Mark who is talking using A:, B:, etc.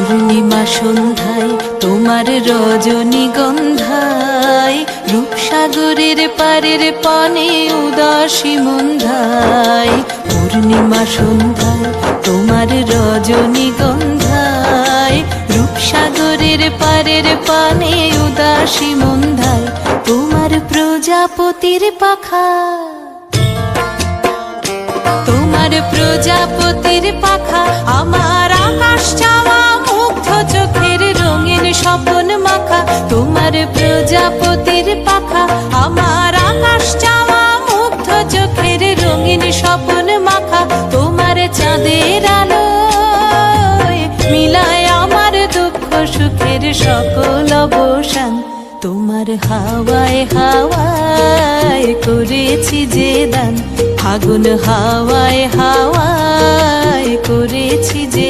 A: পূর্ণিমা সন্ধ্যায় তোমার রজনীগন্ধায় রূপসাগরের পারের পানে উদাসী মন্ধায়। পূর্ণিমা সন্ধ্যায় তোমার রজনীগন্ধায় রূপসাগরের পারের পানে উদাসী মন্ধায়। তোমার প্রজাপতির পাখা, তোমার প্রজাপতির পাখা আমার আকাশ চাওয়া মুগ্ধ চোখের রঙিন স্বপন মাখা। তোমার প্রজাপতির পাখা আমার আকাশ চাওয়া মুগ্ধ চোখের রঙিন স্বপন মাখা। তোমার চাঁদের আলোয় মিলায় আমার দুঃখ সুখের সকল অবসান। তোমার হাওয়ায় হাওয়ায় করেছি যে দান, ফাগুন হাওয়ায় হাওয়ায় করেছি যে